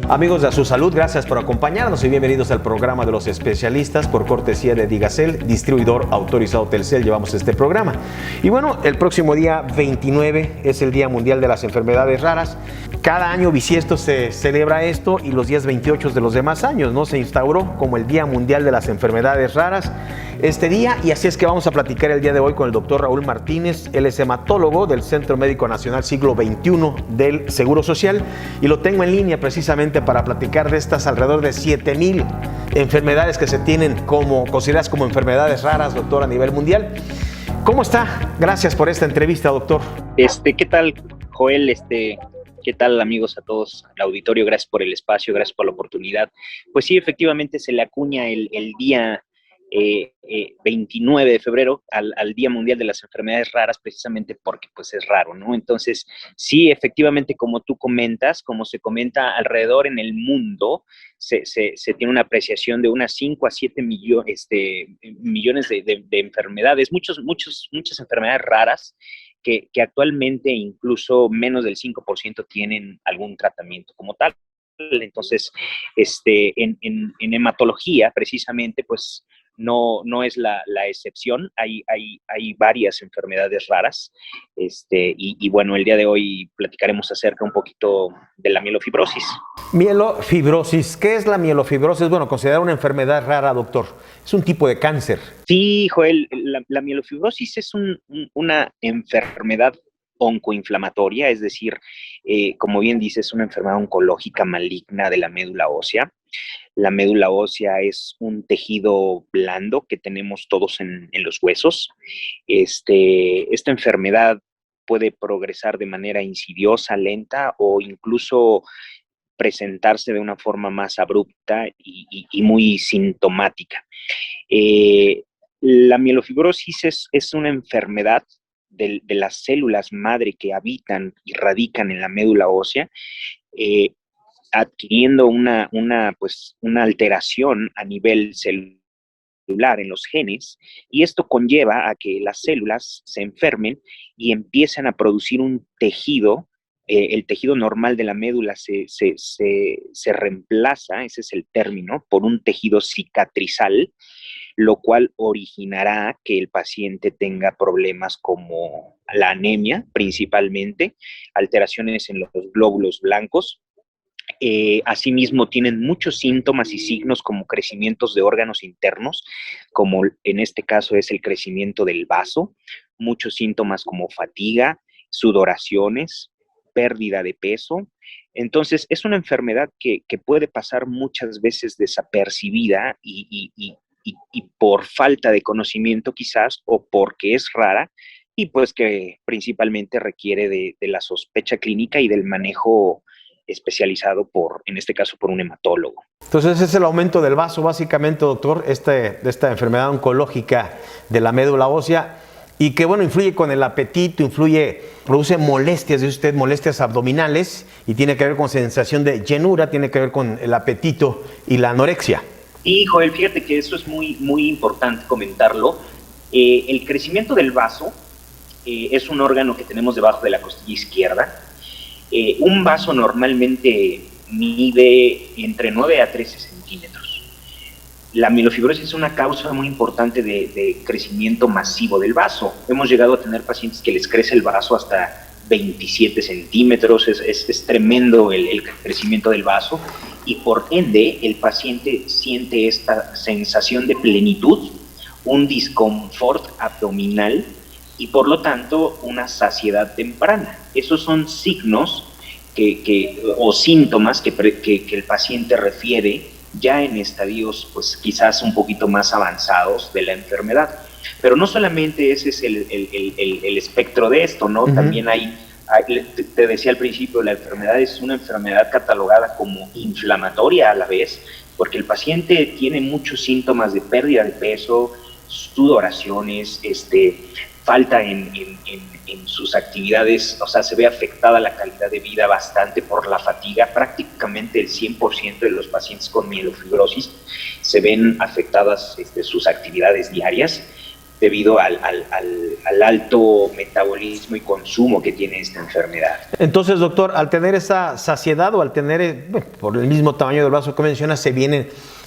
Amigos de A Su Salud, gracias por acompañarnos y bienvenidos al programa de los especialistas. Por cortesía de Digacel, distribuidor autorizado Telcel, llevamos este programa. Y bueno, el próximo día 29 es el Día Mundial de las Enfermedades Raras. Cada año bisiesto se celebra esto y los días 28 de los demás años, ¿no? Se instauró como el Día Mundial de las Enfermedades Raras este día, y así es que vamos a platicar el día de hoy con el doctor Raúl Martínez. Él es hematólogo del Centro Médico Nacional Siglo XXI del Seguro Social, y lo tengo en línea precisamente para platicar de estas alrededor de 7,000 enfermedades que se tienen como consideradas como enfermedades raras, doctor, a nivel mundial. ¿Cómo está? Gracias por esta entrevista, doctor. ¿Qué tal, Joel? ¿Qué tal, amigos, a todos, al auditorio? Gracias por el espacio, gracias por la oportunidad. Pues sí, efectivamente se le acuña el día 29 de febrero al Día Mundial de las Enfermedades Raras, precisamente porque pues es raro, ¿no? Entonces, sí, efectivamente, como tú comentas, como se comenta alrededor en el mundo, se tiene una apreciación de unas 5 a 7 millones de enfermedades, muchas enfermedades raras que actualmente incluso menos del 5% tienen algún tratamiento como tal. Entonces, en hematología, precisamente, pues no es la excepción. Hay varias enfermedades raras. Y bueno, el día de hoy platicaremos acerca un poquito de la mielofibrosis. Mielofibrosis. ¿Qué es la mielofibrosis? Bueno, considerada una enfermedad rara, doctor. Es un tipo de cáncer. Sí, Joel, la mielofibrosis es una enfermedad oncoinflamatoria, es decir, como bien dices, es una enfermedad oncológica maligna de la médula ósea. La médula ósea es un tejido blando que tenemos todos en los huesos. Esta enfermedad puede progresar de manera insidiosa, lenta, o incluso presentarse de una forma más abrupta y muy sintomática. La mielofibrosis es una enfermedad de las células madre que habitan y radican en la médula ósea, adquiriendo una alteración a nivel celular en los genes, y esto conlleva a que las células se enfermen y empiecen a producir un tejido. El tejido normal de la médula se reemplaza, ese es el término, por un tejido cicatrizal, lo cual originará que el paciente tenga problemas como la anemia, principalmente, alteraciones en los glóbulos blancos. Asimismo, tienen muchos síntomas y signos como crecimientos de órganos internos, como en este caso es el crecimiento del vaso, muchos síntomas como fatiga, sudoraciones, pérdida de peso. Entonces, es una enfermedad que puede pasar muchas veces desapercibida y por falta de conocimiento quizás, o porque es rara, y pues que principalmente requiere de la sospecha clínica y del manejo especializado en este caso, por un hematólogo. Entonces, es el aumento del vaso, básicamente, doctor, esta enfermedad oncológica de la médula ósea, y que, bueno, influye con el apetito, produce molestias, dice usted, molestias abdominales, y tiene que ver con sensación de llenura, tiene que ver con el apetito y la anorexia. Y, Joel, fíjate que eso es muy, muy importante comentarlo. El crecimiento del vaso es un órgano que tenemos debajo de la costilla izquierda. Un vaso normalmente mide entre 9 a 13 centímetros. La mielofibrosis es una causa muy importante de crecimiento masivo del vaso. Hemos llegado a tener pacientes que les crece el vaso hasta 27 centímetros, es tremendo el crecimiento del vaso, y por ende el paciente siente esta sensación de plenitud, un disconfort abdominal y por lo tanto una saciedad temprana. Esos son signos o síntomas que el paciente refiere ya en estadios pues quizás un poquito más avanzados de la enfermedad. Pero no solamente ese es el espectro de esto, ¿no? Uh-huh. También te decía al principio, la enfermedad es una enfermedad catalogada como inflamatoria a la vez, porque el paciente tiene muchos síntomas de pérdida de peso, sudoraciones, falta en sus actividades, o sea, se ve afectada la calidad de vida bastante por la fatiga. Prácticamente el 100% de los pacientes con mielofibrosis se ven afectadas sus actividades diarias. debido al alto metabolismo y consumo que tiene esta enfermedad. Entonces, doctor, al tener esa saciedad o al tener, bueno, por el mismo tamaño del vaso que menciona,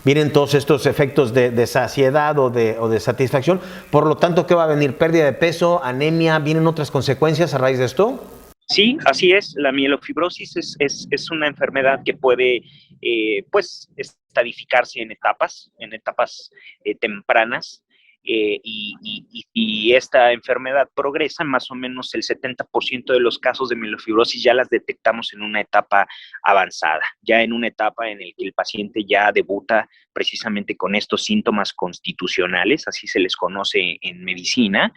vienen todos estos efectos de saciedad o de satisfacción. Por lo tanto, ¿qué va a venir? ¿Pérdida de peso, anemia? ¿Vienen otras consecuencias a raíz de esto? Sí, así es. La mielofibrosis es una enfermedad que puede, pues, estadificarse en etapas tempranas. Y esta enfermedad progresa, más o menos el 70% de los casos de mielofibrosis ya las detectamos en una etapa avanzada, ya en una etapa en la que el paciente ya debuta precisamente con estos síntomas constitucionales, así se les conoce en medicina,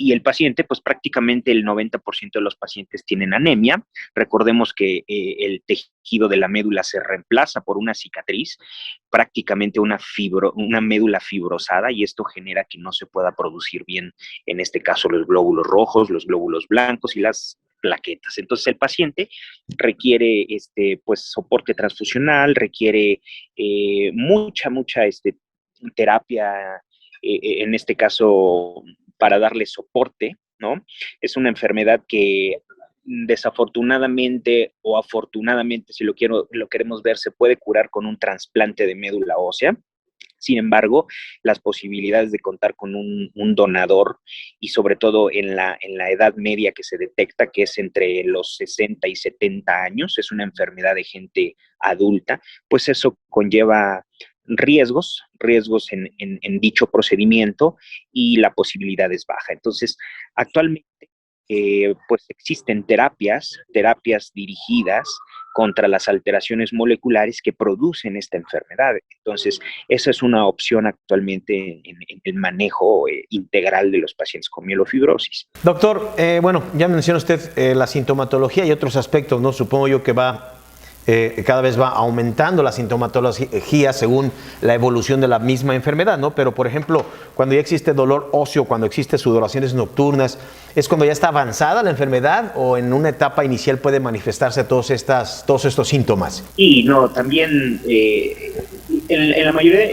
y el paciente, pues prácticamente el 90% de los pacientes tienen anemia. Recordemos que el tejido de la médula se reemplaza por una cicatriz, prácticamente una médula fibrosada, y esto genera que no se pueda producir bien, en este caso, los glóbulos rojos, los glóbulos blancos y las plaquetas. Entonces el paciente requiere pues soporte transfusional, requiere mucha terapia, en este caso para darle soporte, ¿no? Es una enfermedad que desafortunadamente o afortunadamente, si lo queremos ver, se puede curar con un trasplante de médula ósea. Sin embargo, las posibilidades de contar con un donador, y sobre todo en la edad media que se detecta, que es entre los 60 y 70 años, es una enfermedad de gente adulta, pues eso conlleva riesgos en dicho procedimiento, y la posibilidad es baja. Entonces, actualmente, pues existen terapias dirigidas contra las alteraciones moleculares que producen esta enfermedad. Entonces, esa es una opción actualmente en el manejo integral de los pacientes con mielofibrosis. Doctor, bueno, ya menciona usted la sintomatología y otros aspectos, ¿no? Supongo yo que cada vez va aumentando la sintomatología según la evolución de la misma enfermedad, ¿no? Pero, por ejemplo, cuando ya existe dolor óseo, cuando existe sudoraciones nocturnas, ¿es cuando ya está avanzada la enfermedad o en una etapa inicial puede manifestarse todos estos síntomas? Y no, también en la mayoría,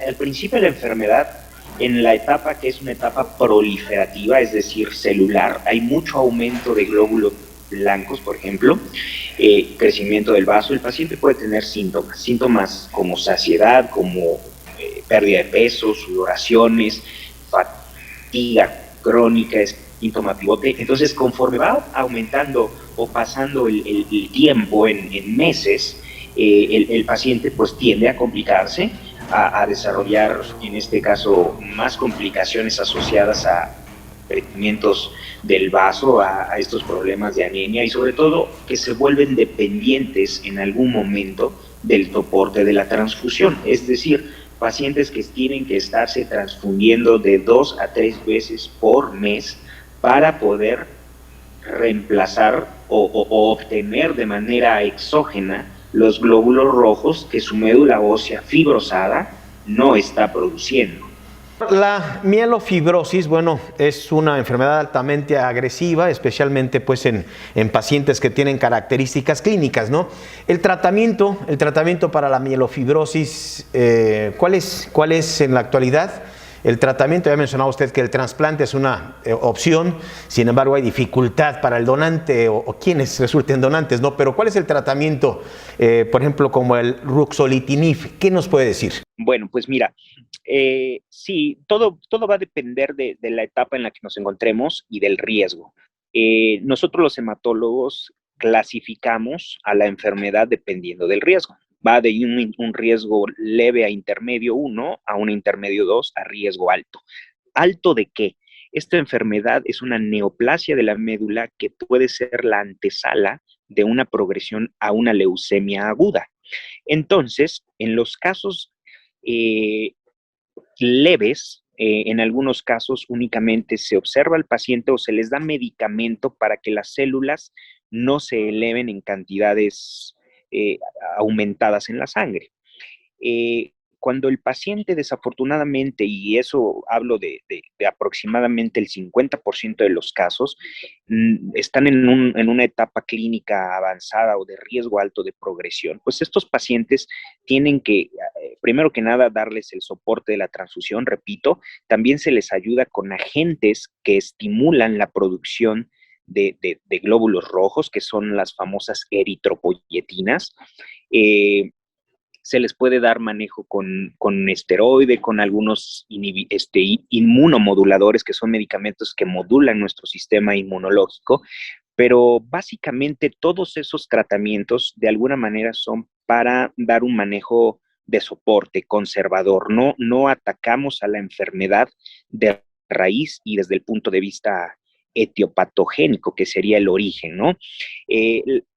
al principio de la enfermedad, en la etapa que es una etapa proliferativa, es decir, celular, hay mucho aumento de glóbulos blancos, por ejemplo, crecimiento del vaso. El paciente puede tener síntomas como saciedad, como pérdida de peso, sudoraciones, fatiga crónica, es síntoma pivote. Entonces, conforme va aumentando o pasando el tiempo en meses, el paciente pues tiende a complicarse, a desarrollar, en este caso, más complicaciones asociadas a crecimientos del vaso, a estos problemas de anemia, y sobre todo que se vuelven dependientes en algún momento del soporte de la transfusión. Es decir, pacientes que tienen que estarse transfundiendo de 2 a 3 veces por mes para poder reemplazar o obtener de manera exógena los glóbulos rojos que su médula ósea fibrosada no está produciendo. La mielofibrosis, bueno, es una enfermedad altamente agresiva, especialmente pues en pacientes que tienen características clínicas, ¿no? El tratamiento para la mielofibrosis, ¿cuál es en la actualidad? El tratamiento, ya mencionaba usted que el trasplante es una opción, sin embargo hay dificultad para el donante o quienes resulten donantes, ¿no? Pero ¿cuál es el tratamiento, por ejemplo, como el ruxolitinib? ¿Qué nos puede decir? Bueno, pues mira, sí, todo va a depender de la etapa en la que nos encontremos y del riesgo. Nosotros los hematólogos clasificamos a la enfermedad dependiendo del riesgo. Va de un riesgo leve a intermedio 1, a un intermedio 2, a riesgo alto. ¿Alto de qué? Esta enfermedad es una neoplasia de la médula que puede ser la antesala de una progresión a una leucemia aguda. Entonces, en los casos eh, leves, en algunos casos únicamente se observa al paciente o se les da medicamento para que las células no se eleven en cantidades aumentadas en la sangre. cuando el paciente desafortunadamente, y eso hablo de aproximadamente el 50% de los casos, están en una etapa clínica avanzada o de riesgo alto de progresión, pues estos pacientes tienen que, primero que nada, darles el soporte de la transfusión, repito, también se les ayuda con agentes que estimulan la producción de glóbulos rojos, que son las famosas eritropoyetinas. Se les puede dar manejo con esteroide, con algunos inmunomoduladores, que son medicamentos que modulan nuestro sistema inmunológico, pero básicamente todos esos tratamientos de alguna manera son para dar un manejo de soporte conservador. No atacamos a la enfermedad de raíz y desde el punto de vista etiopatogénico, que sería el origen, ¿no?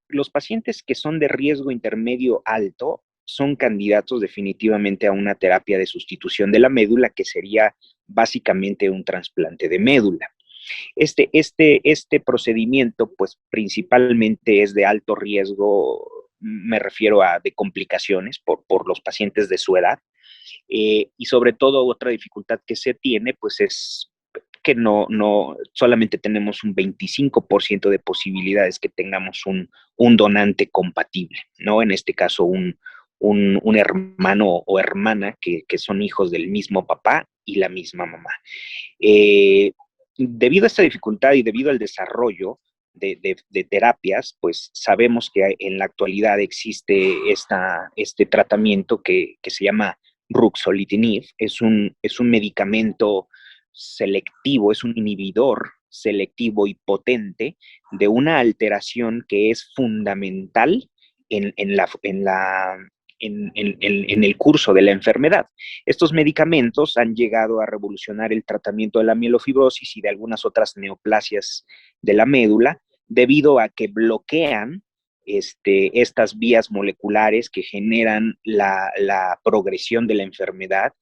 Los pacientes que son de riesgo intermedio alto son candidatos definitivamente a una terapia de sustitución de la médula, que sería básicamente un trasplante de médula. Este procedimiento, pues principalmente es de alto riesgo, me refiero a de complicaciones por los pacientes de su edad, y sobre todo otra dificultad que se tiene, pues es que no solamente tenemos un 25% de posibilidades que tengamos un donante compatible, ¿no? En este caso, un hermano o hermana que son hijos del mismo papá y la misma mamá. Debido a esta dificultad y debido al desarrollo de terapias, pues sabemos que en la actualidad existe este tratamiento que se llama ruxolitinib. Es un medicamento selectivo, es un inhibidor selectivo y potente de una alteración que es fundamental en el curso de la enfermedad. Estos medicamentos han llegado a revolucionar el tratamiento de la mielofibrosis y de algunas otras neoplasias de la médula, debido a que bloquean estas vías moleculares que generan la progresión de la enfermedad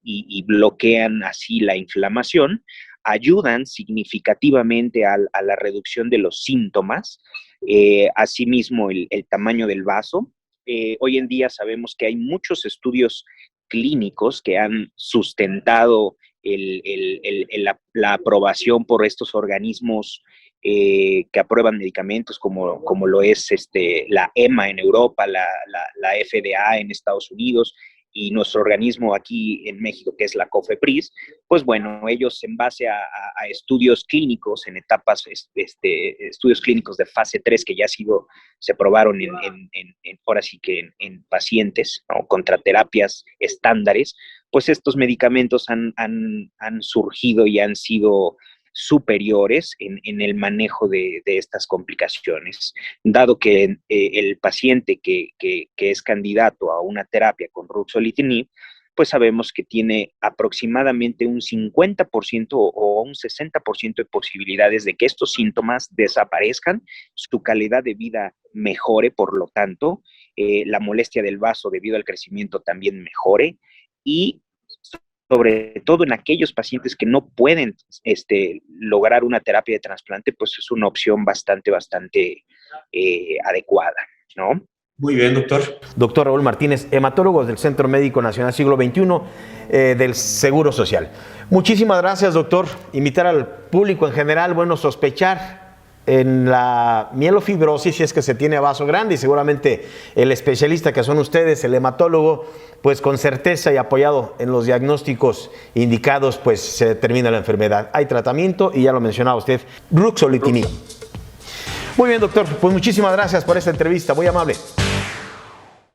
y bloquean así la inflamación, ayudan significativamente a la reducción de los síntomas, asimismo el tamaño del vaso. Hoy en día sabemos que hay muchos estudios clínicos que han sustentado la aprobación por estos organismos que aprueban medicamentos, como lo es la EMA en Europa, la FDA en Estados Unidos, y nuestro organismo aquí en México, que es la COFEPRIS. Pues bueno, ellos en base a estudios clínicos en etapas, estudios clínicos de fase 3 que ya se probaron ahora sí que en pacientes, ¿no?, contra terapias estándares, pues estos medicamentos han surgido y han sido superiores en el manejo de estas complicaciones, dado que el paciente que es candidato a una terapia con ruxolitinib, pues sabemos que tiene aproximadamente un 50% o un 60% de posibilidades de que estos síntomas desaparezcan, su calidad de vida mejore, por lo tanto, la molestia del vaso debido al crecimiento también mejore, y sobre todo en aquellos pacientes que no pueden lograr una terapia de trasplante, pues es una opción bastante adecuada, ¿no? Muy bien, doctor. Doctor Raúl Martínez, hematólogo del Centro Médico Nacional Siglo XXI del Seguro Social. Muchísimas gracias, doctor. Invitar al público en general, bueno, sospechar en la mielofibrosis si es que se tiene vaso grande, y seguramente el especialista que son ustedes, el hematólogo, pues con certeza y apoyado en los diagnósticos indicados, pues se determina la enfermedad. Hay tratamiento y ya lo mencionaba usted, ruxolitinib. Muy bien, doctor, pues muchísimas gracias por esta entrevista, muy amable.